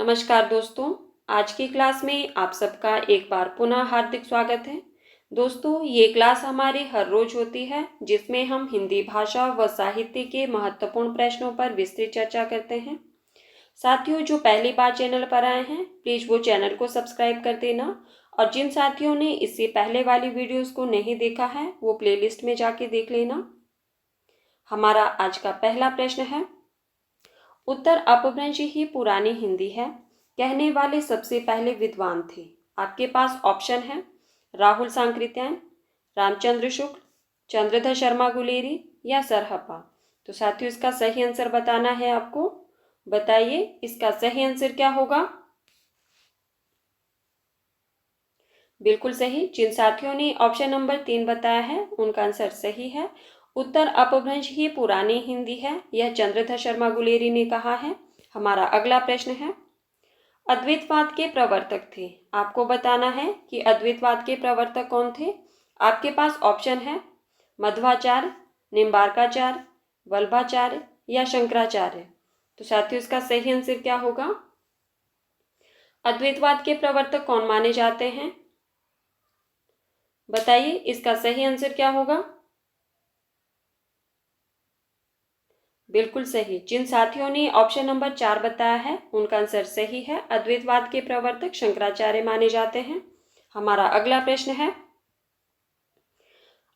नमस्कार दोस्तों, आज की क्लास में आप सबका एक बार पुनः हार्दिक स्वागत है। दोस्तों, ये क्लास हमारी हर रोज होती है जिसमें हम हिंदी भाषा व साहित्य के महत्वपूर्ण प्रश्नों पर विस्तृत चर्चा करते हैं। साथियों, जो पहली बार चैनल पर आए हैं, प्लीज़ वो चैनल को सब्सक्राइब कर देना और जिन साथियों ने इससे पहले वाली वीडियोस को नहीं देखा है वो प्लेलिस्ट में जाके देख लेना। हमारा आज का पहला प्रश्न है, उत्तर अपभ्रंश ही पुरानी हिंदी है कहने वाले सबसे पहले विद्वान थे। आपके पास ऑप्शन है राहुल सांकृत्यायन, रामचंद्र शुक्ल, चंद्रधर शर्मा गुलेरी या सरहप्पा। तो साथियों, इसका सही आंसर बताना है आपको। बताइए इसका सही आंसर क्या होगा। बिल्कुल सही। जिन साथियों ने ऑप्शन नंबर 3 बताया है उनका आंसर सही है। उत्तर अपभ्रंश ही पुरानी हिंदी है, यह चंद्रधर शर्मा गुलेरी ने कहा है। हमारा अगला प्रश्न है, अद्वैतवाद के प्रवर्तक थे। आपको बताना है कि अद्वैतवाद के प्रवर्तक कौन थे। आपके पास ऑप्शन है मध्वाचार्य, निम्बार्काचार्य, वल्लभाचार्य या शंकराचार्य। तो साथियों, इसका सही आंसर क्या होगा। अद्वैतवाद के प्रवर्तक कौन माने जाते हैं, बताइए इसका सही आंसर क्या होगा। बिल्कुल सही। जिन साथियों ने ऑप्शन नंबर 4 बताया है उनका आंसर सही है। अद्वैतवाद के प्रवर्तक शंकराचार्य माने जाते हैं। हमारा अगला प्रश्न है,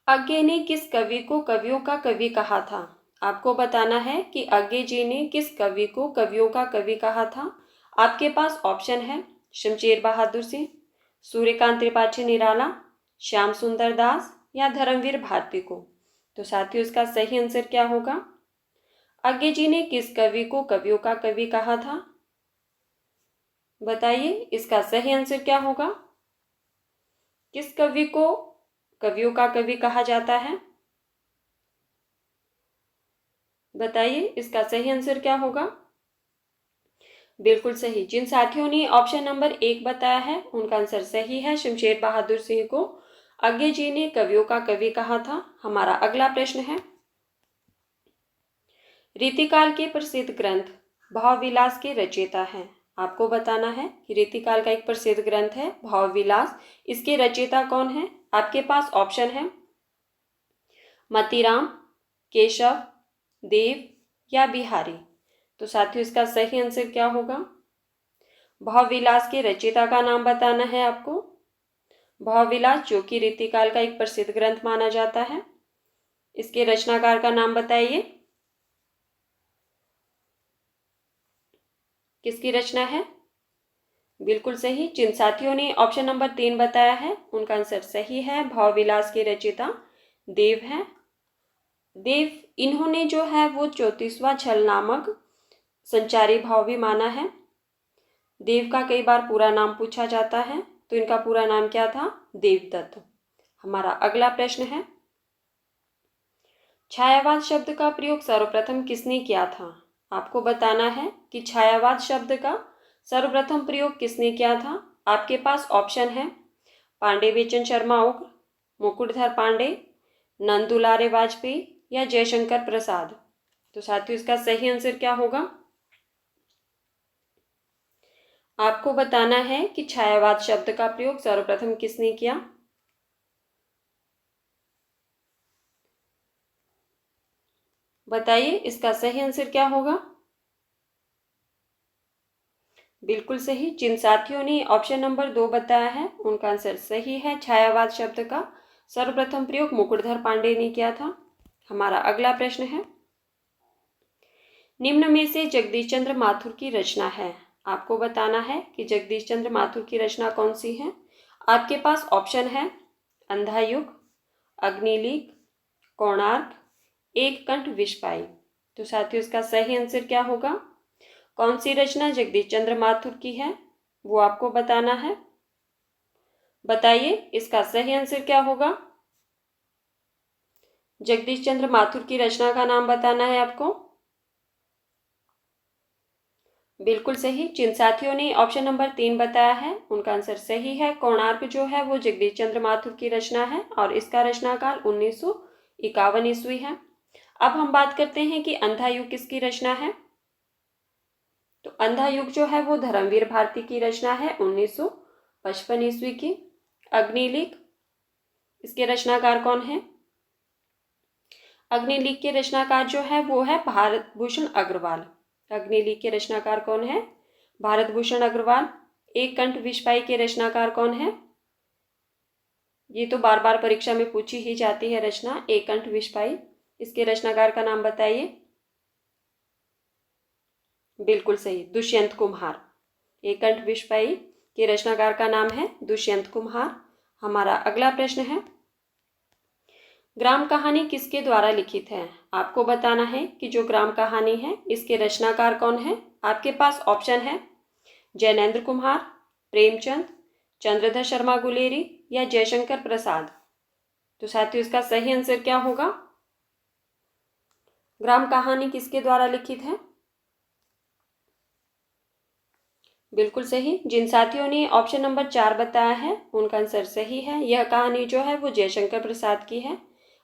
अज्ञे ने किस कवि को कवियों का कवि कहा था। आपको बताना है कि अज्ञे जी ने किस कवि को कवियों का कवि कहा था। आपके पास ऑप्शन है शमशेर बहादुर सिंह, सूर्यकांत त्रिपाठी निराला, श्याम सुंदर दास या धर्मवीर भारती को। तो साथियों, इसका सही आंसर क्या होगा। अज्ञे जी ने किस कवि को कवियों का कवि कहा था, बताइए इसका सही आंसर क्या होगा। किस कवि को कवियों का कवि कहा जाता है, बताइए इसका सही आंसर क्या होगा। बिल्कुल सही। जिन साथियों ने ऑप्शन नंबर 1 बताया है उनका आंसर सही है। शमशेर बहादुर सिंह को अज्ञे जी ने कवियों का कवि कहा था। हमारा अगला प्रश्न है, रीतिकाल के प्रसिद्ध ग्रंथ भावविलास के रचयिता हैं। आपको बताना है कि रीतिकाल का एक प्रसिद्ध ग्रंथ है भावविलास, इसके रचयिता कौन है। आपके पास ऑप्शन है मतीराम, केशव, देव या बिहारी। तो साथियों, इसका सही आंसर क्या होगा। भावविलास के रचयिता का नाम बताना है आपको। भावविलास जो कि रीतिकाल का एक प्रसिद्ध ग्रंथ माना जाता है, इसके रचनाकार का नाम बताइए, किसकी रचना है। बिल्कुल सही। जिन साथियों ने ऑप्शन नंबर 3 बताया है उनका आंसर सही है। भावविलास के रचयिता देव हैं। देव इन्होंने जो है वो 34वां छल नामक संचारी भाव भी माना है। देव का कई बार पूरा नाम पूछा जाता है, तो इनका पूरा नाम क्या था, देवदत्त। हमारा अगला प्रश्न है, छायावाद शब्द का प्रयोग सर्वप्रथम किसने किया था। आपको बताना है कि छायावाद शब्द का सर्वप्रथम प्रयोग किसने किया था। आपके पास ऑप्शन है पांडे बेचन शर्मा उग्र, मुकुटधर पांडे, नंदुलारे वाजपेयी या जयशंकर प्रसाद। तो साथियों, इसका सही आंसर क्या होगा। आपको बताना है कि छायावाद शब्द का प्रयोग सर्वप्रथम किसने किया। बताइए इसका सही आंसर क्या होगा। बिल्कुल सही। जिन साथियों ने ऑप्शन नंबर 2 बताया है उनका आंसर सही है। छायावाद शब्द का सर्वप्रथम प्रयोग मुकुटधर पांडे ने किया था। हमारा अगला प्रश्न है, निम्न में से जगदीश चंद्र माथुर की रचना है। आपको बताना है कि जगदीश चंद्र माथुर की रचना कौन सी है। आपके पास ऑप्शन है अंधा युग, अग्निलीक, कोणार्क, एक कंठ विषपाई। तो साथियों, इसका सही आंसर क्या होगा। कौन सी रचना जगदीश चंद्र माथुर की है वो आपको बताना है। बताइए इसका सही आंसर क्या होगा। जगदीश चंद्र माथुर की रचना का नाम बताना है आपको। बिल्कुल सही। जिन साथियों ने ऑप्शन नंबर 3 बताया है उनका आंसर सही है। कोणार्क जो है वो जगदीश चंद्र माथुर की रचना है और इसका रचनाकाल 1951 ईस्वी है। अब हम बात करते हैं कि अंधा युग किसकी रचना है। तो अंधा युग जो है वो धर्मवीर भारती की रचना है 1955 ईस्वी की। अग्निलिख, इसके रचनाकार कौन है? अग्निलिख के रचनाकार जो है वो है भारत भूषण अग्रवाल। अग्निलिख के रचनाकार कौन है? भारत भूषण अग्रवाल। एक कंठ विषपाई के रचनाकार कौन है? ये तो बार बार परीक्षा में पूछी ही जाती है रचना, एक कंठ विषपाई। इसके रचनाकार का नाम बताइए। बिल्कुल सही, दुष्यंत कुम्हार। एक कंठ विषपाई के रचनाकार का नाम है दुष्यंत कुम्हार। हमारा अगला प्रश्न है, ग्राम कहानी किसके द्वारा लिखित है? आपको बताना है कि जो ग्राम कहानी है इसके रचनाकार कौन है। आपके पास ऑप्शन है जैनेन्द्र कुमार, प्रेमचंद, चंद्रधर शर्मा गुलेरी या जयशंकर प्रसाद। तो साथियों इसका सही आंसर क्या होगा? ग्राम कहानी किसके द्वारा लिखित है? बिल्कुल सही, जिन साथियों ने ऑप्शन नंबर 4 बताया है उनका आंसर सही है। यह कहानी जो है वो जयशंकर प्रसाद की है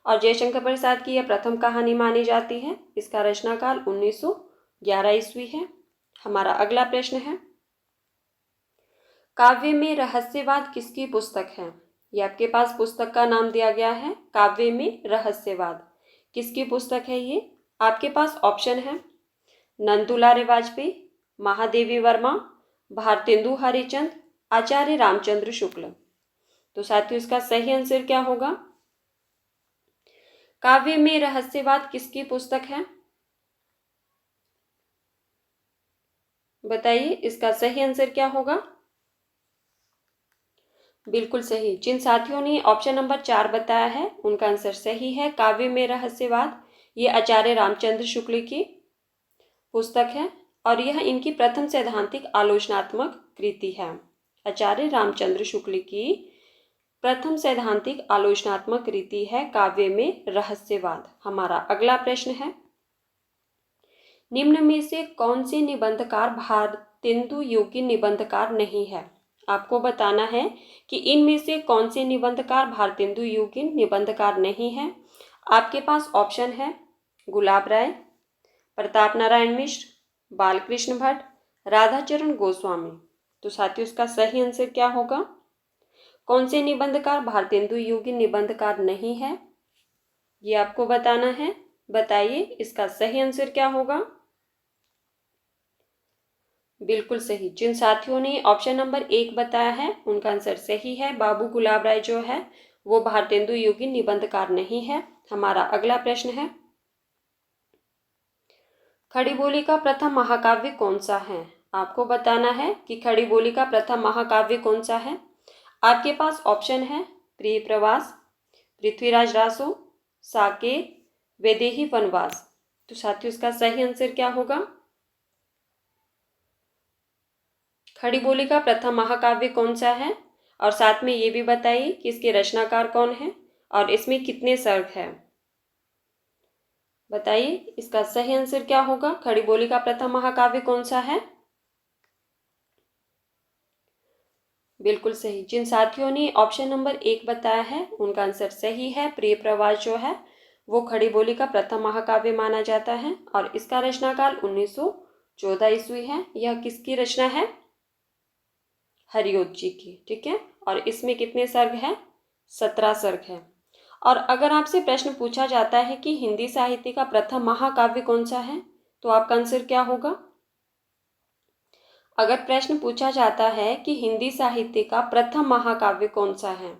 और जयशंकर प्रसाद की यह प्रथम कहानी मानी जाती है। इसका रचनाकाल 1911 ईस्वी है। हमारा अगला प्रश्न है, काव्य में रहस्यवाद किसकी पुस्तक है? ये आपके पास पुस्तक का नाम दिया गया है, काव्य में रहस्यवाद। किसकी पुस्तक है ये? आपके पास ऑप्शन है नंदुलारे वाजपेयी, महादेवी वर्मा, भारतेंदु हरिचंद, आचार्य रामचंद्र शुक्ल। तो साथियों इसका सही आंसर क्या होगा? काव्य में रहस्यवाद किसकी पुस्तक है? बताइए इसका सही आंसर क्या होगा? बिल्कुल सही, जिन साथियों ने ऑप्शन नंबर 4 बताया है उनका आंसर सही है। काव्य में रहस्यवाद ये आचार्य रामचंद्र शुक्ल की पुस्तक है और यह इनकी प्रथम सैद्धांतिक आलोचनात्मक कृति है। आचार्य रामचंद्र शुक्ल की प्रथम सैद्धांतिक आलोचनात्मक कृति है काव्य में रहस्यवाद। हमारा अगला प्रश्न है, निम्न में से कौन से निबंधकार भारतेंदु योगी निबंधकार नहीं है? आपको बताना है कि इनमें से कौन से निबंधकार भारतेंदु योगी निबंधकार नहीं है। आपके पास ऑप्शन है गुलाब राय, प्रताप नारायण मिश्र, बालकृष्ण भट्ट, राधाचरण गोस्वामी। तो साथियों इसका सही आंसर क्या होगा? कौन से निबंधकार भारतेंदु योगी निबंधकार नहीं है, ये आपको बताना है। बताइए इसका सही आंसर क्या होगा? बिल्कुल सही, जिन साथियों ने ऑप्शन नंबर 1 बताया है उनका आंसर सही है। बाबू गुलाब राय जो है वो भारतेंदु योगी निबंधकार नहीं है। हमारा अगला प्रश्न है, खड़ी बोली का प्रथम महाकाव्य कौन सा है? आपको बताना है कि खड़ी बोली का प्रथम महाकाव्य कौन सा है। आपके पास ऑप्शन है प्रिय प्रवास, पृथ्वीराज रासो, साकेत, वैदेही वनवास। तो साथियों इसका सही आंसर क्या होगा? खड़ी बोली का प्रथम महाकाव्य कौन सा है और साथ में ये भी बताइए कि इसके रचनाकार कौन है और इसमें कितने सर्ग हैं। बताइए इसका सही आंसर क्या होगा? खड़ी बोली का प्रथम महाकाव्य कौन सा है? बिल्कुल सही, जिन साथियों ने ऑप्शन नंबर 1 बताया है उनका आंसर सही है। प्रिय प्रवास जो है वो खड़ी बोली का प्रथम महाकाव्य माना जाता है और इसका रचनाकाल 1914 ईस्वी है। यह किसकी रचना है? हरिऔध जी की। ठीक है, और इसमें कितने सर्ग हैं? 17 सर्ग हैं। और अगर आपसे प्रश्न पूछा जाता है कि हिंदी साहित्य का प्रथम महाकाव्य कौन सा है, तो आपका आंसर क्या होगा? अगर प्रश्न पूछा जाता है कि हिंदी साहित्य का प्रथम महाकाव्य कौन सा है,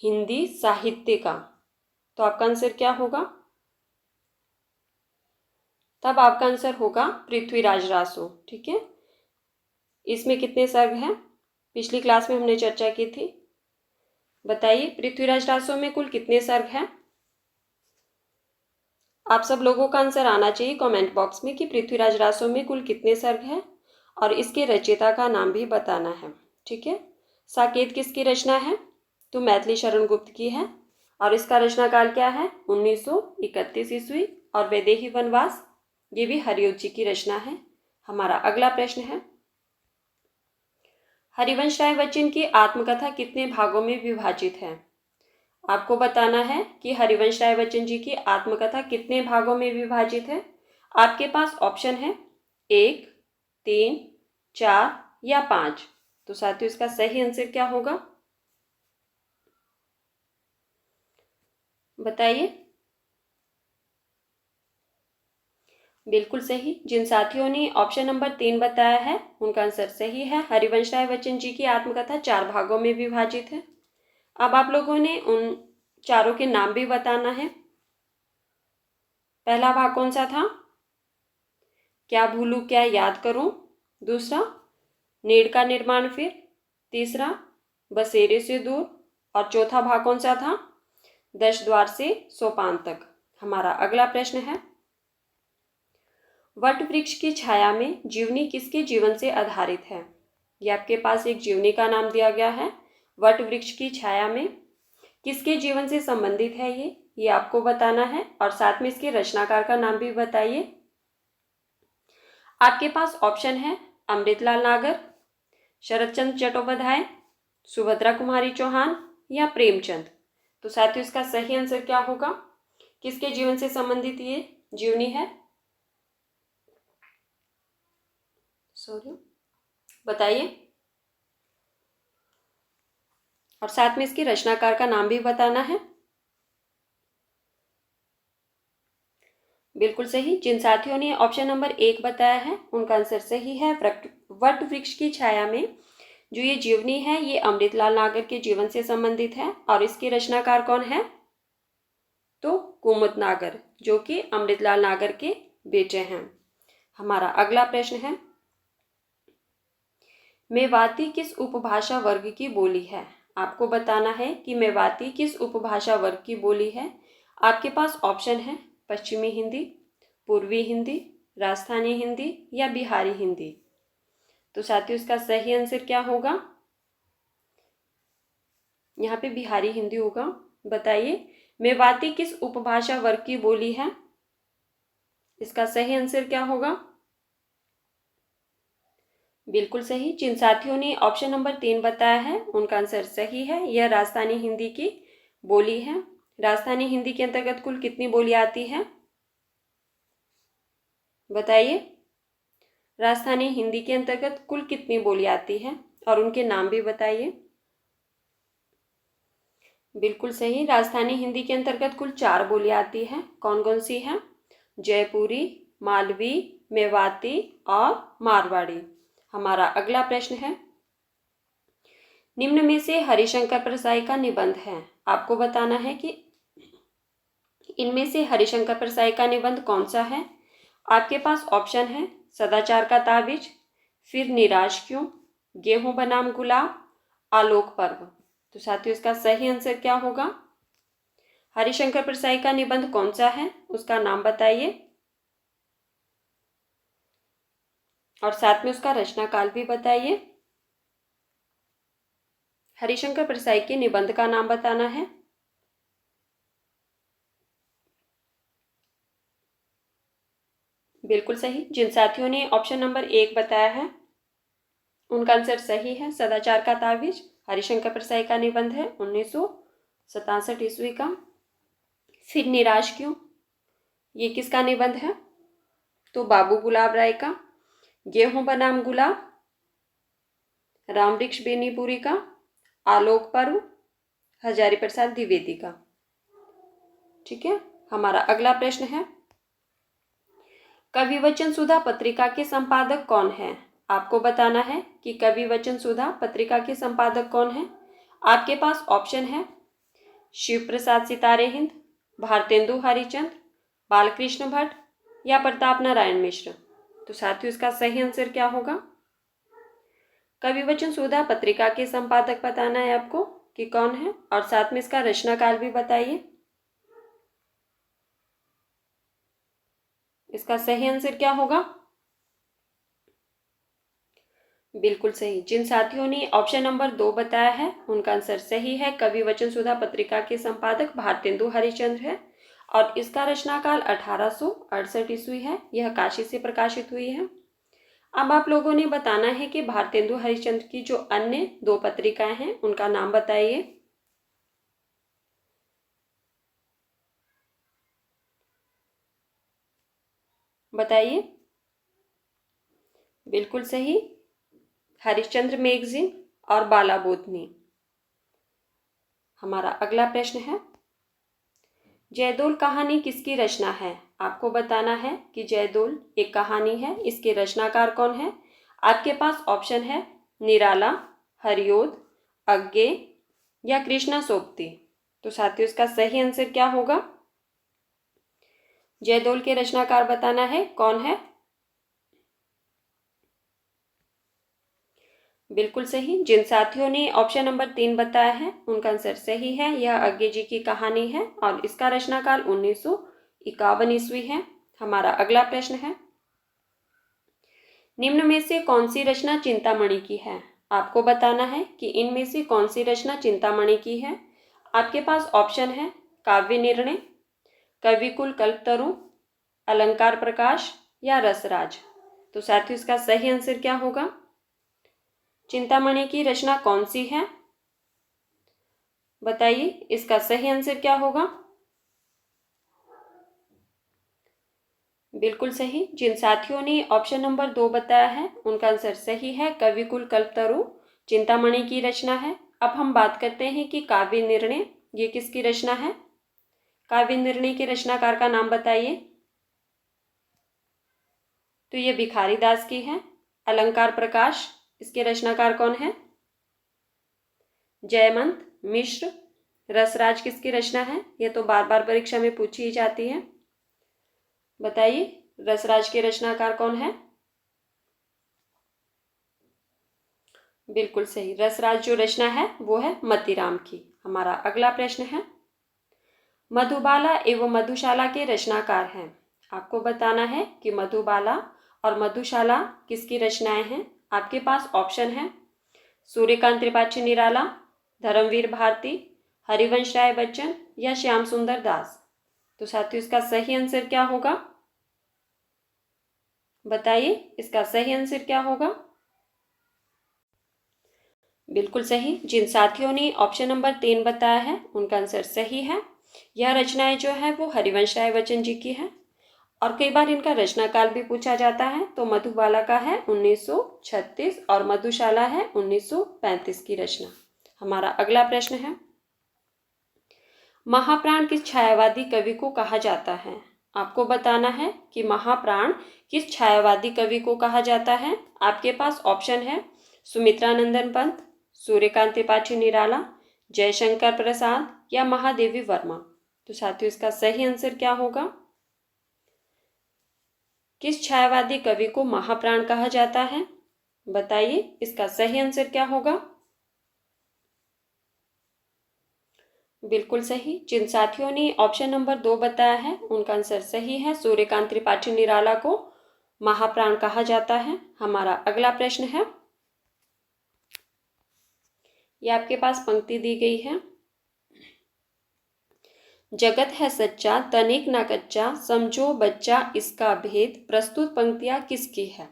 हिंदी साहित्य का, तो आपका आंसर क्या होगा? तब आपका आंसर होगा पृथ्वीराज रासो। ठीक है, इसमें कितने सर्ग हैं? पिछली क्लास में हमने चर्चा की थी। बताइए पृथ्वीराज रासो में कुल कितने सर्ग हैं? आप सब लोगों का आंसर आना चाहिए कमेंट बॉक्स में कि पृथ्वीराज रासो में कुल कितने सर्ग हैं और इसके रचयिता का नाम भी बताना है। ठीक है, साकेत किसकी रचना है? तो मैथिली शरण गुप्त की है और इसका रचनाकाल क्या है? 1931 ईस्वी। और वैदेही वनवास ये भी हरिऔध जी की रचना है। हमारा अगला प्रश्न है, हरिवंश राय बच्चन की आत्मकथा कितने भागों में विभाजित है? आपको बताना है कि हरिवंश राय बच्चन जी की आत्मकथा कितने भागों में विभाजित है। आपके पास ऑप्शन है 1, 3, 4 या 5? तो साथियों इसका सही आंसर क्या होगा, बताइए। बिल्कुल सही। जिन साथियों ने ऑप्शन नंबर 3 बताया है उनका आंसर सही है। हरिवंश राय बच्चन जी की आत्मकथा 4 भागों में विभाजित है। अब आप लोगों ने उन चारों के नाम भी बताना है। पहला भाग कौन सा था, क्या भूलूं क्या याद करूं। दूसरा, नीड़ का निर्माण फिर। तीसरा, बसेरे से दूर। और चौथा भाग कौन सा था, 10 द्वार से सोपान तक। हमारा अगला प्रश्न है, वट वृक्ष की छाया में जीवनी किसके जीवन से आधारित है। ये आपके पास एक जीवनी का नाम दिया गया है। वट वृक्ष की छाया में किसके जीवन से संबंधित है ये आपको बताना है और साथ में इसके रचनाकार का नाम भी बताइए। आपके पास ऑप्शन है अमृतलाल नागर, शरतचंद्र चट्टोपाध्याय, सुभद्रा कुमारी चौहान या प्रेमचंद। तो साथियों इसका सही आंसर क्या होगा, किसके जीवन से संबंधित ये जीवनी है, सॉरी बताइए। और साथ में इसके रचनाकार का नाम भी बताना है। बिल्कुल सही। जिन साथियों ने ऑप्शन नंबर 1 बताया है उनका आंसर सही है। वट वृक्ष की छाया में जो ये जीवनी है ये अमृतलाल नागर के जीवन से संबंधित है और इसके रचनाकार कौन है, तो कुमुद नागर, जो कि अमृतलाल नागर के बेटे हैं। हमारा अगला प्रश्न है, मेवाती किस उपभाषा वर्ग की बोली है। आपको बताना है कि मेवाती किस उपभाषा वर्ग की बोली है। आपके पास ऑप्शन है पश्चिमी हिंदी, पूर्वी हिंदी, राजस्थानी हिंदी या बिहारी हिंदी। तो साथियों इसका सही आंसर क्या होगा, यहाँ पे बिहारी हिंदी होगा। बताइए मेवाती किस उपभाषा वर्ग की बोली है, इसका सही आंसर क्या होगा। बिल्कुल सही। जिन साथियों ने ऑप्शन नंबर 3 बताया है उनका आंसर सही है। यह राजस्थानी हिंदी की बोली है। राजस्थानी हिंदी के अंतर्गत कुल कितनी बोली आती है, बताइए। राजस्थानी हिंदी के अंतर्गत कुल कितनी बोली आती है और उनके नाम भी बताइए। बिल्कुल सही। राजस्थानी हिंदी के अंतर्गत कुल 4 बोली आती है। कौन कौन सी है, जयपुरी, मालवी, मेवाती और मारवाड़ी। हमारा अगला प्रश्न है, निम्न में से हरिशंकर परसाई का निबंध है। आपको बताना है कि इनमें से हरिशंकर परसाई का निबंध कौन सा है। आपके पास ऑप्शन है सदाचार का ताबीज, फिर निराश क्यों, गेहूं बनाम गुलाब, आलोक पर्व। तो साथियों इसका सही आंसर क्या होगा, हरिशंकर परसाई का निबंध कौन सा है उसका नाम बताइए और साथ में उसका रचनाकाल भी बताइए। हरिशंकर परसाई के निबंध का नाम बताना है। बिल्कुल सही। जिन साथियों ने ऑप्शन नंबर 1 बताया है उनका आंसर सही है। सदाचार का ताबीज हरिशंकर परसाई का निबंध है 1967 ईस्वी का। फिर निराश क्यों, ये किसका निबंध है, तो बाबू गुलाब राय का। गेहूं बनाम गुलाब राम वृक्ष बेनीपुरी का। आलोक पर्व हजारी प्रसाद द्विवेदी का। ठीक है। हमारा अगला प्रश्न है, कवि वचन सुधा पत्रिका के संपादक कौन है। आपको बताना है कि कवि वचन सुधा पत्रिका के संपादक कौन है। आपके पास ऑप्शन है शिव प्रसाद सितारे हिंद, भारतेंदु हरिचंद, बालकृष्ण भट्ट या प्रताप नारायण मिश्र। तो साथियों इसका सही आंसर क्या होगा, कवि वचन सुधा पत्रिका के संपादक बताना है आपको कि कौन है और साथ में इसका रचनाकाल भी बताइए। इसका सही आंसर क्या होगा, बिल्कुल सही। जिन साथियों ने ऑप्शन नंबर 2 बताया है उनका आंसर सही है। कवि वचन सुधा पत्रिका के संपादक भारतेंदु हरिचंद्र है और इसका रचनाकाल 1868 ईस्वी है। यह काशी से प्रकाशित हुई है। अब आप लोगों ने बताना है कि भारतेंदु हरिचंद्र की जो अन्य 2 पत्रिकाएं हैं उनका नाम बताइए। बताइए। बिल्कुल सही, हरिश्चंद्र मैगजीन और बाला बोधनी। हमारा अगला प्रश्न है, जयदोल कहानी किसकी रचना है? आपको बताना है कि जयदोल एक कहानी है, इसके रचनाकार कौन है? आपके पास ऑप्शन है निराला, हरिओद, अज्ञे या कृष्णा सोबती। तो साथियों, इसका सही आंसर क्या होगा? जयदोल के रचनाकार बताना है, कौन है? बिल्कुल सही, जिन साथियों ने ऑप्शन नंबर 3 बताया है उनका आंसर सही है। यह अज्ञे जी की कहानी है और इसका रचनाकाल 1951 ईस्वी है। हमारा अगला प्रश्न है, निम्न में से कौन सी रचना चिंतामणि की है? आपको बताना है कि इनमें से कौन सी रचना चिंतामणि की है। आपके पास ऑप्शन है काव्य निर्णय, कविकुल कल्पतरु, अलंकार प्रकाश या रसराज। तो साथियों, इसका सही आंसर क्या होगा? चिंतामणि की रचना कौन सी है? बताइए, इसका सही आंसर क्या होगा? बिल्कुल सही, जिन साथियों ने ऑप्शन नंबर 2 बताया है उनका आंसर सही है, कविकुल कल्पतरु चिंतामणि की रचना है। अब हम बात करते हैं कि काव्य निर्णय ये किसकी रचना है। काव्य निर्णय के रचनाकार का नाम बताइए। तो ये भिखारी दास की है। अलंकार प्रकाश, इसके रचनाकार कौन है? जयमंत मिश्र। रसराज किसकी रचना है? यह तो बार बार परीक्षा में पूछी ही जाती है। बताइए, रसराज के रचनाकार कौन है? बिल्कुल सही, रसराज जो रचना है वो है मतीराम की। हमारा अगला प्रश्न है, मधुबाला एवं मधुशाला के रचनाकार हैं। आपको बताना है कि मधुबाला और मधुशाला किसकी रचनाएं हैं। आपके पास ऑप्शन है सूर्यकांत त्रिपाठी निराला, धर्मवीर भारती, हरिवंश राय बच्चन या श्याम सुंदर दास। तो साथियों, इसका सही आंसर क्या होगा? बताइए, इसका सही आंसर क्या होगा? बिल्कुल सही, जिन साथियों ने ऑप्शन नंबर 3 बताया है उनका आंसर सही है। यह रचनाएं जो है वो हरिवंश राय बच्चन जी की है और कई बार इनका रचना काल भी पूछा जाता है। तो मधुबाला का है 1936 और मधुशाला है 1935 की रचना। हमारा अगला प्रश्न है, महाप्राण किस छायावादी कवि को कहा जाता है? आपको बताना है कि महाप्राण किस छायावादी कवि को कहा जाता है। आपके पास ऑप्शन है सुमित्रानंदन पंत, सूर्यकांत त्रिपाठी निराला, जयशंकर प्रसाद या महादेवी वर्मा। तो साथियों, इसका सही आंसर क्या होगा? किस छायावादी कवि को महाप्राण कहा जाता है? बताइए, इसका सही आंसर क्या होगा? बिल्कुल सही, जिन साथियों ने ऑप्शन नंबर 2 बताया है उनका आंसर सही है, सूर्यकांत त्रिपाठी निराला को महाप्राण कहा जाता है। हमारा अगला प्रश्न है, यह आपके पास पंक्ति दी गई है, जगत है सच्चा तनिक ना कच्चा, समझो बच्चा इसका भेद। प्रस्तुत पंक्तियां किसकी है?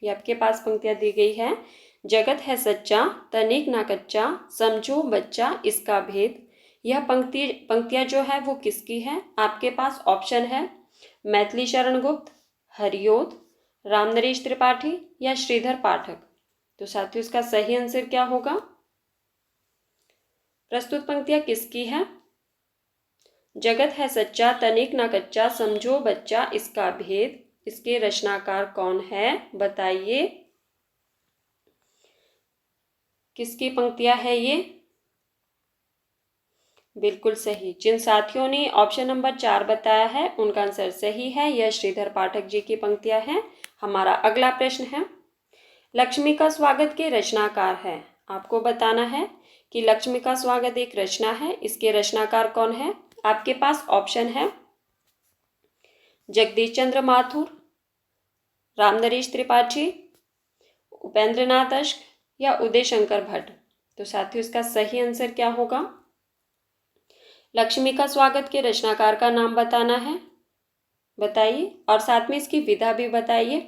ये आपके पास पंक्तियां दी गई है, जगत है सच्चा तनिक ना कच्चा, समझो बच्चा इसका भेद। यह पंक्तियां जो है वो किसकी है? आपके पास ऑप्शन है मैथिली शरण गुप्त, हरिओद, रामनरेश त्रिपाठी या श्रीधर पाठक। तो साथियों, इसका सही आंसर क्या होगा? प्रस्तुत पंक्तियां किसकी है? जगत है सच्चा तनिक ना कच्चा, समझो बच्चा इसका भेद। इसके रचनाकार कौन है? बताइए, किसकी पंक्तियां है ये? बिल्कुल सही, जिन साथियों ने ऑप्शन नंबर 4 बताया है उनका आंसर सही है, यह श्रीधर पाठक जी की पंक्तियां हैं। हमारा अगला प्रश्न है, लक्ष्मी का स्वागत के रचनाकार है। आपको बताना है कि लक्ष्मी का स्वागत एक रचना है, इसके रचनाकार कौन है। आपके पास ऑप्शन है जगदीश चंद्र माथुर, रामनरेश त्रिपाठी, उपेंद्रनाथ अश्क या उदय शंकर भट्ट। तो साथियों, इसका सही आंसर क्या होगा? लक्ष्मी का स्वागत के रचनाकार का नाम बताना है। बताइए, और साथ में इसकी विधा भी बताइए,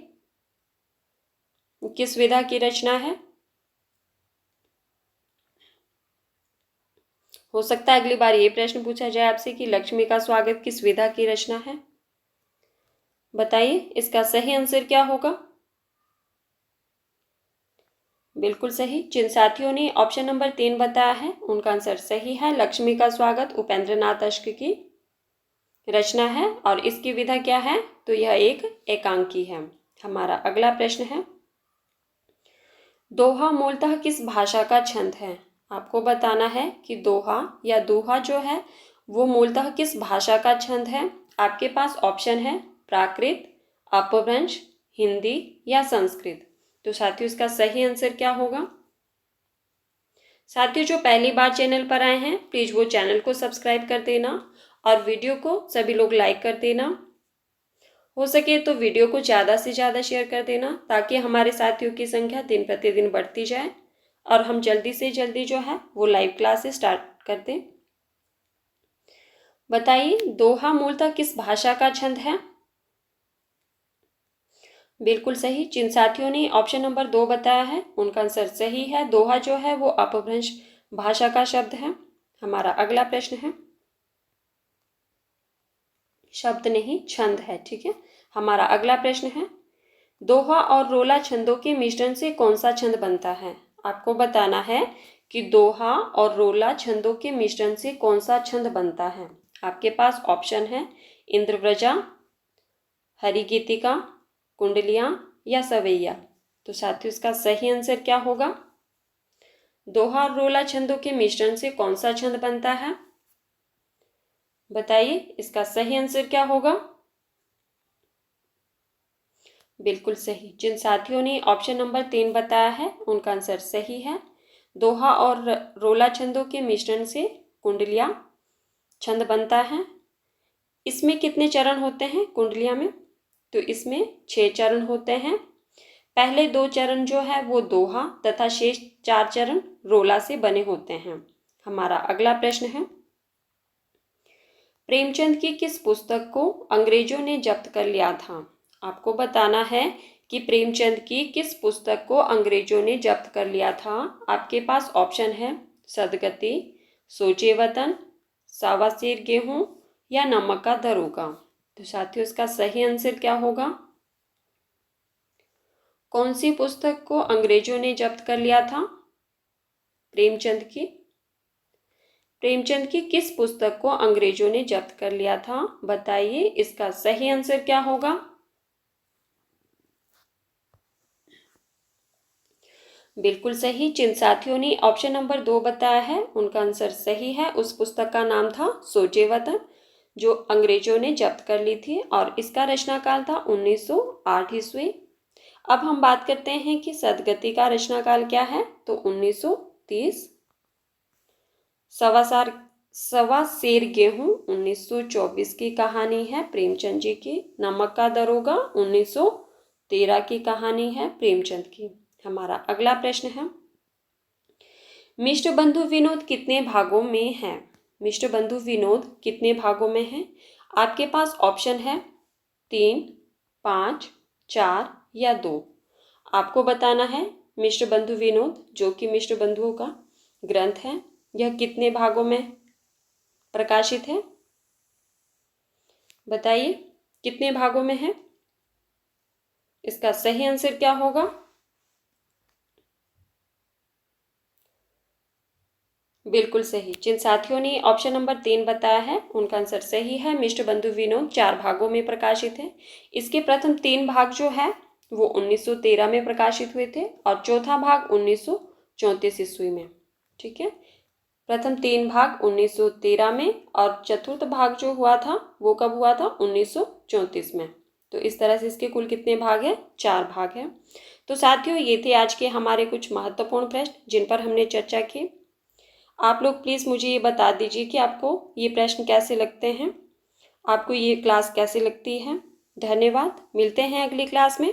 किस विधा की रचना है। हो सकता है अगली बार ये प्रश्न पूछा जाए आपसे कि लक्ष्मी का स्वागत किस विधा की रचना है। बताइए, इसका सही आंसर क्या होगा? बिल्कुल सही। जिन साथियों ने ऑप्शन नंबर 3 बताया है उनका आंसर सही है। लक्ष्मी का स्वागत उपेंद्र नाथ अश्क की रचना है और इसकी विधा क्या है, तो यह एक एकांकी है। हमारा अगला प्रश्न है, दोहा मूलतः किस भाषा का छंद है। आपको बताना है कि दोहा या दोहा जो है वो मूलतः किस भाषा का छंद है। आपके पास ऑप्शन है प्राकृत, अपभ्रंश, हिंदी या संस्कृत। तो साथियों इसका सही आंसर क्या होगा। साथियों जो पहली बार चैनल पर आए हैं प्लीज वो चैनल को सब्सक्राइब कर देना और वीडियो को सभी लोग लाइक कर देना। हो सके तो वीडियो को ज़्यादा से ज़्यादा शेयर कर देना ताकि हमारे साथियों की संख्या दिन प्रतिदिन बढ़ती जाए और हम जल्दी से जल्दी जो है वो लाइव क्लासेस स्टार्ट कर दें। बताइए दोहा मूलतः किस भाषा का छंद है। बिल्कुल सही। जिन साथियों ने ऑप्शन नंबर 2 बताया है उनका आंसर सही है। दोहा जो है वो अपभ्रंश भाषा का शब्द है। हमारा अगला प्रश्न है, शब्द नहीं छंद है, ठीक है। हमारा अगला प्रश्न है, दोहा और रोला छंदों के मिश्रण से कौन सा छंद बनता है। आपको बताना है कि दोहा और रोला छंदों के मिश्रण से कौन सा छंद बनता है। आपके पास ऑप्शन है इंद्रव्रजा, हरिगीतिका, कुंडलियां या सवैया। तो साथियों इसका सही आंसर क्या होगा। दोहा और रोला छंदों के मिश्रण से कौन सा छंद बनता है, बताइए इसका सही आंसर क्या होगा। बिल्कुल सही। जिन साथियों ने ऑप्शन नंबर 3 बताया है उनका आंसर सही है। दोहा और रोला छंदों के मिश्रण से कुंडलियां छंद बनता है। इसमें कितने चरण होते हैं कुंडलिया में, तो इसमें 6 चरण होते हैं। पहले 2 चरण जो है वो दोहा तथा शेष 4 चरण रोला से बने होते हैं। हमारा अगला प्रश्न है, प्रेमचंद की किस पुस्तक को अंग्रेजों ने जब्त कर लिया था। आपको बताना है कि प्रेमचंद की किस पुस्तक को अंग्रेजों ने जब्त कर लिया था। आपके पास ऑप्शन है सदगति, सोचे वतन, सावा सेर गेहूं या नमक का दरोगा। तो साथियों इसका सही आंसर क्या होगा। कौन सी पुस्तक को अंग्रेजों ने जब्त कर लिया था प्रेमचंद की। प्रेमचंद की किस पुस्तक को अंग्रेजों ने जब्त कर लिया था, बताइए इसका सही आंसर क्या होगा। बिल्कुल सही। जिन साथियों ने ऑप्शन नंबर 2 बताया है उनका आंसर सही है। उस पुस्तक का नाम था सोचे वतन जो अंग्रेजों ने जब्त कर ली थी और इसका रचनाकाल था 1908 ईस्वी। अब हम बात करते हैं कि सदगति का रचनाकाल क्या है, तो 1930। सवा सेर गेहूं 1924 की कहानी है प्रेमचंद जी की। नमक का दरोगा 1913 की कहानी है प्रेमचंद की। हमारा अगला प्रश्न है, मिष्ट बंधु विनोद कितने भागों में है। मिष्ट बंधु विनोद कितने भागों में है। आपके पास ऑप्शन है 3, 5, 4 या 2। आपको बताना है मिष्ट बंधु विनोद जो कि मिष्ट बंधुओं का ग्रंथ है यह कितने भागों में प्रकाशित है, बताइए कितने भागों में है। इसका सही आंसर क्या होगा। बिल्कुल सही। जिन साथियों ने ऑप्शन नंबर 3 बताया है उनका आंसर सही है। मिष्ट बंधु विनोद 4 भागों में प्रकाशित है। इसके प्रथम 3 भाग जो है वो 1913 में प्रकाशित हुए थे और चौथा भाग 1934 ईस्वी में, ठीक है। प्रथम 3 भाग 1913 में और चतुर्थ भाग जो हुआ था वो कब हुआ था 1934 में। तो इस तरह से इसके कुल कितने भाग हैं, 4 भाग हैं। तो साथियों ये थे आज के हमारे कुछ महत्वपूर्ण प्रश्न जिन पर हमने चर्चा की। आप लोग प्लीज़ मुझे ये बता दीजिए कि आपको ये प्रश्न कैसे लगते हैं, आपको ये क्लास कैसे लगती है। धन्यवाद। मिलते हैं अगली क्लास में।